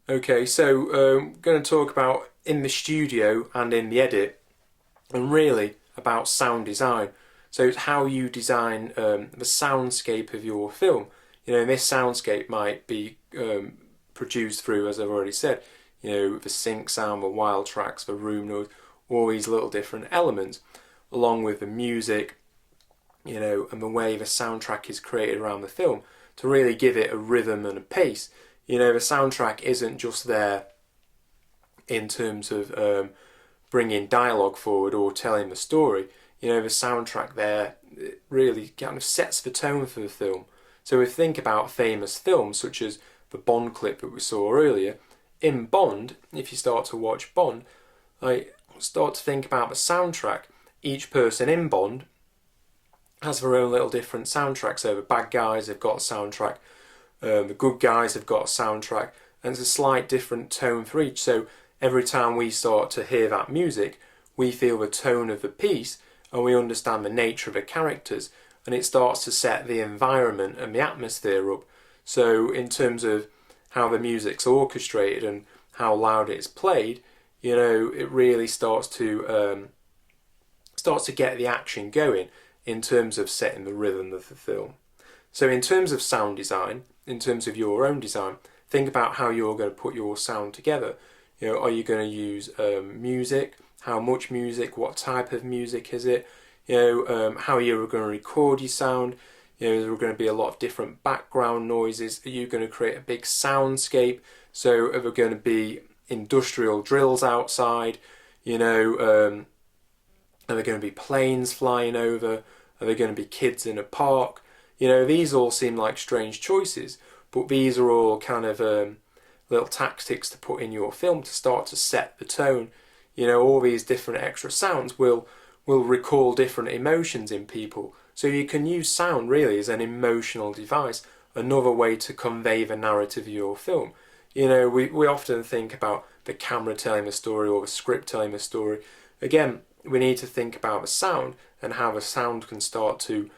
Okay, so I'm going to talk about in the studio and in the edit, and really about sound design. So it's how you design the soundscape of your film. This soundscape might be produced through, as I've already said, the sync sound, the wild tracks, the room noise, all these little different elements, along with the music, and the way the soundtrack is created around the film to really give it a rhythm and a pace. The soundtrack isn't just there in terms of bringing dialogue forward or telling the story. The soundtrack there really kind of sets the tone for the film. So if we think about famous films such as the Bond clip that we saw earlier, in Bond, if you start to watch Bond, start to think about the soundtrack. Each person in Bond has their own little different soundtrack. So the bad guys have got a soundtrack, the good guys have got a soundtrack, and it's a slight different tone for each. So every time we start to hear that music, we feel the tone of the piece and we understand the nature of the characters, and it starts to set the environment and the atmosphere up. So in terms of how the music's orchestrated and how loud it's played, it really starts to get the action going in terms of setting the rhythm of the film. So in terms of sound design, in terms of your own design, think about how you're going to put your sound together. Are you going to use music? How much music? What type of music is it? How you're going to record your sound. There are going to be a lot of different background noises. Are you going to create a big soundscape? So are there going to be industrial drills outside? Are there going to be planes flying over? Are there going to be kids in a park? These all seem like strange choices, but these are all kind of little tactics to put in your film to start to set the tone. All these different extra sounds will recall different emotions in people. So you can use sound really as an emotional device, another way to convey the narrative of your film. We often think about the camera telling the story or the script telling the story. Again, we need to think about the sound and how the sound can start to,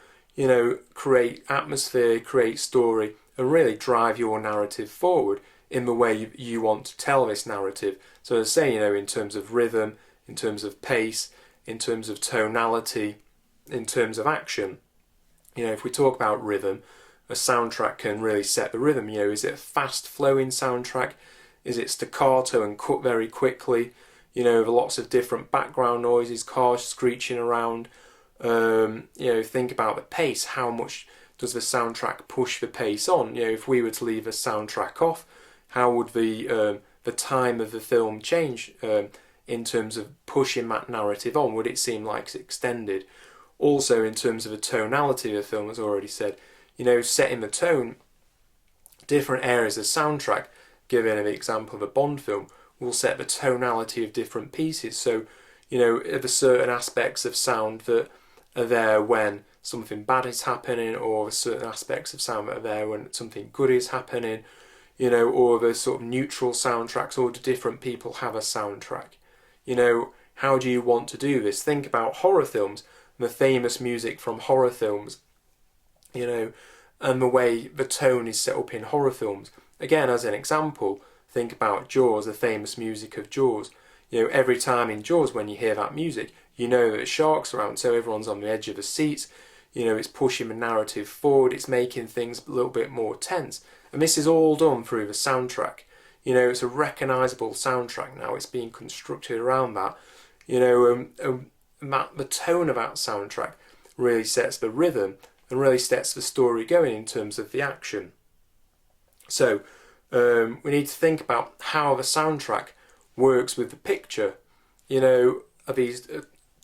create atmosphere, create story, and really drive your narrative forward in the way you want to tell this narrative. So as I say, in terms of rhythm, in terms of pace, in terms of tonality, in terms of action. If we talk about rhythm, a soundtrack can really set the rhythm. Is it a fast flowing soundtrack? Is it staccato and cut very quickly? With lots of different background noises, cars screeching around. Think about the pace. How much does the soundtrack push the pace on? If we were to leave a soundtrack off, how would the time of the film change in terms of pushing that narrative on? Would it seem like it's extended? Also, in terms of the tonality of the film, as I already said, setting the tone, different areas of soundtrack, giving an example of a Bond film, will set the tonality of different pieces. So, are there certain aspects of sound that are there when something bad is happening, or certain aspects of sound that are there when something good is happening, or the sort of neutral soundtracks, or do different people have a soundtrack? How do you want to do this? Think about horror films, the famous music from horror films, and the way the tone is set up in horror films. Again, as an example, think about Jaws, the famous music of Jaws. Every time in Jaws when you hear that music, that sharks are around, so everyone's on the edge of the seats. It's pushing the narrative forward, it's making things a little bit more tense. And this is all done through the soundtrack. It's a recognisable soundtrack now, it's being constructed around that. The tone of that soundtrack really sets the rhythm and really sets the story going in terms of the action. So we need to think about how the soundtrack works with the picture. Are these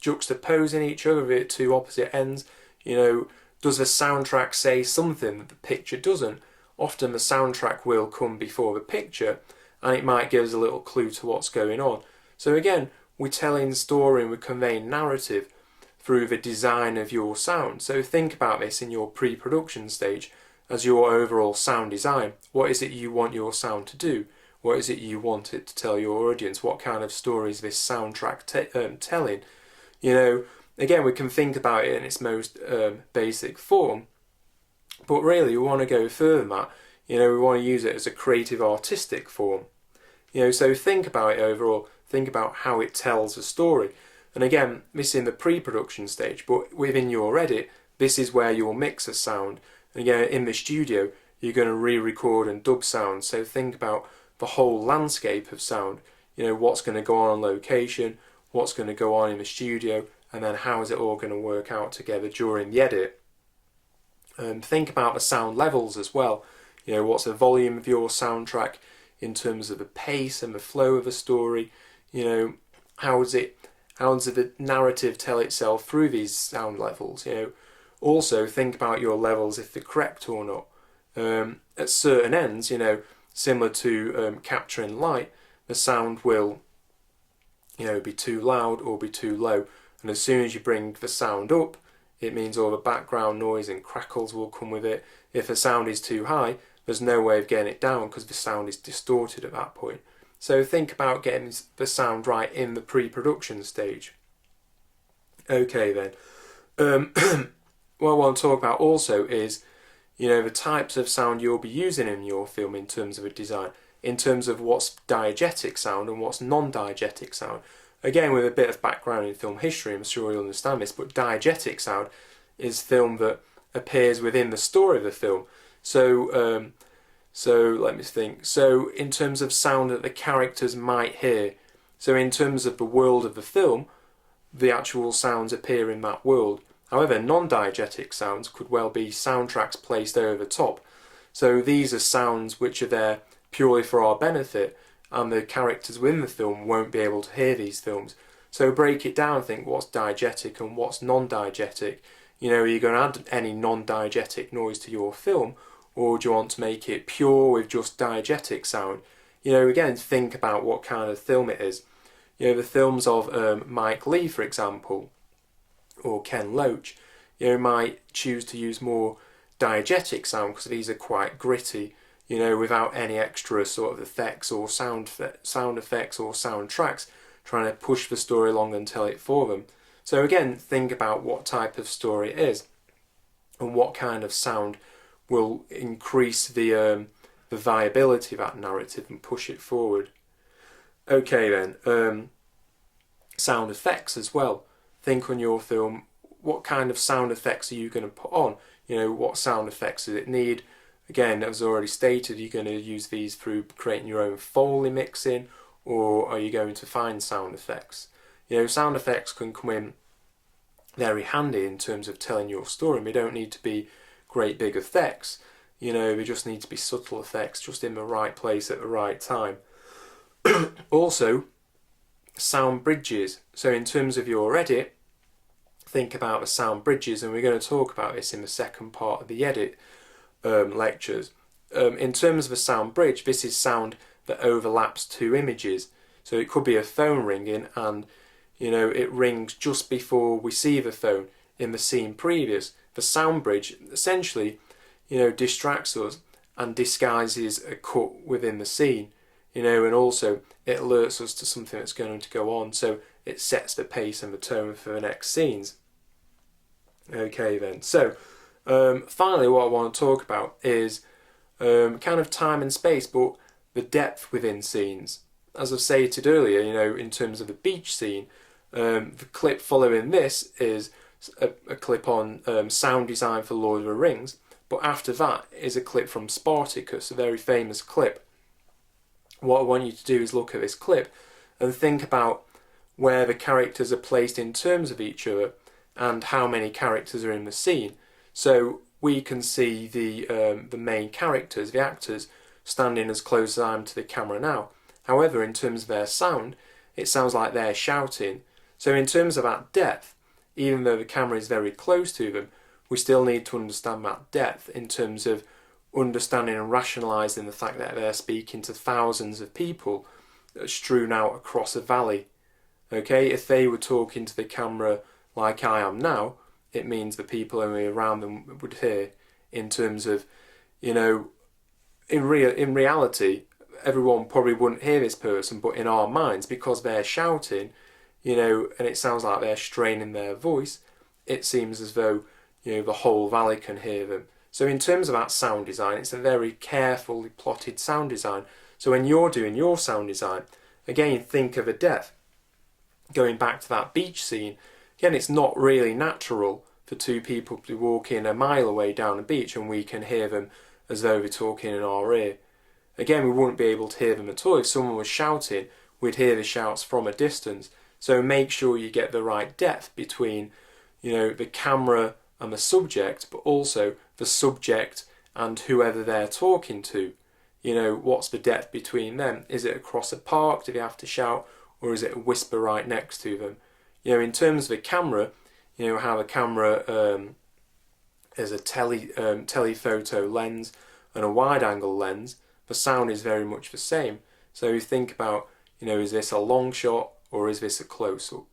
juxtaposing each other at two opposite ends? Does the soundtrack say something that the picture doesn't? Often the soundtrack will come before the picture, and it might give us a little clue to what's going on. So again, we're telling story and we're conveying narrative through the design of your sound. So think about this in your pre-production stage as your overall sound design. What is it you want your sound to do? What is it you want it to tell your audience? What kind of story is this soundtrack telling? Again, we can think about it in its most basic form, but really we want to go further than that. We want to use it as a creative artistic form. So think about it overall, think about how it tells a story. And again, this is in the pre-production stage, but within your edit, this is where you'll mix a sound. And again, in the studio, you're going to re-record and dub sound. So think about the whole landscape of sound. What's going to go on location, what's going to go on in the studio, and then how is it all going to work out together during the edit. Think about the sound levels as well. What's the volume of your soundtrack in terms of the pace and the flow of a story? How does the narrative tell itself through these sound levels? Also think about your levels, if they're correct or not. At certain ends, similar to capturing light, the sound will be too loud or be too low, and as soon as you bring the sound up, it means all the background noise and crackles will come with it. If the sound is too high, there's no way of getting it down because the sound is distorted at that point. So think about getting the sound right in the pre-production stage. Okay then. What I want to talk about also is the types of sound you'll be using in your film in terms of a design, in terms of what's diegetic sound and what's non-diegetic sound. Again, with a bit of background in film history, I'm sure you'll understand this, but diegetic sound is film that appears within the story of the film. So let me think. So in terms of sound that the characters might hear, so in terms of the world of the film, the actual sounds appear in that world. However, non-diegetic sounds could well be soundtracks placed over the top. So these are sounds which are there purely for our benefit, and the characters within the film won't be able to hear these films. So break it down, think what's diegetic and what's non-diegetic. Are you going to add any non-diegetic noise to your film, or do you want to make it pure with just diegetic sound? Again, think about what kind of film it is. The films of Mike Leigh, for example, or Ken Loach, might choose to use more diegetic sound because these are quite gritty, without any extra sort of effects or sound effects or soundtracks trying to push the story along and tell it for them. So again, think about what type of story it is and what kind of sound will increase the viability of that narrative and push it forward. Okay then, sound effects as well. Think on your film, what kind of sound effects are you going to put on? What sound effects does it need? Again, as already stated, you're going to use these through creating your own Foley mixing, or are you going to find sound effects? Sound effects can come in very handy in terms of telling your story. They don't need to be great big effects. They just need to be subtle effects, just in the right place at the right time. Also, sound bridges. So in terms of your edit, think about the sound bridges, and we're going to talk about this in the second part of the edit lectures. In terms of a sound bridge, this is sound that overlaps two images. So it could be a phone ringing, and it rings just before we see the phone in the scene previous. The sound bridge essentially distracts us and disguises a cut within the scene, and also it alerts us to something that's going to go on, so it sets the pace and the tone for the next scenes. Okay then, so finally what I want to talk about is kind of time and space, but the depth within scenes. As I've stated earlier, in terms of the beach scene, the clip following this is a clip on sound design for Lord of the Rings, but after that is a clip from Spartacus, a very famous clip. What I want you to do is look at this clip and think about where the characters are placed in terms of each other and how many characters are in the scene. So we can see the main characters, the actors, standing as close as I am to the camera now. However, in terms of their sound, it sounds like they're shouting. So in terms of that depth, even though the camera is very close to them, we still need to understand that depth in terms of understanding and rationalising the fact that they're speaking to thousands of people strewn out across a valley. Okay, if they were talking to the camera like I am now, it means the people only around them would hear. In terms of, in reality, everyone probably wouldn't hear this person, but in our minds, because they're shouting, and it sounds like they're straining their voice, it seems as though, the whole valley can hear them. So in terms of that sound design, it's a very carefully plotted sound design, So when you're doing your sound design, again, think of a depth. Going back to that beach scene, again, it's not really natural for two people to be walking a mile away down a beach and we can hear them as though they're talking in our ear. Again, we wouldn't be able to hear them at all. If someone was shouting, we'd hear the shouts from a distance. So make sure you get the right depth between, the camera and the subject, but also the subject and whoever they're talking to. What's the depth between them? Is it across a park? Do they have to shout? Or is it a whisper right next to them? In terms of the camera, how the camera is a telephoto lens and a wide angle lens, the sound is very much the same. So you think about, is this a long shot or is this a close-up?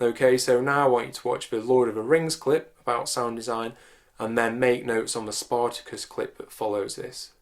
Okay, so now I want you to watch the Lord of the Rings clip about sound design and then make notes on the Spartacus clip that follows this.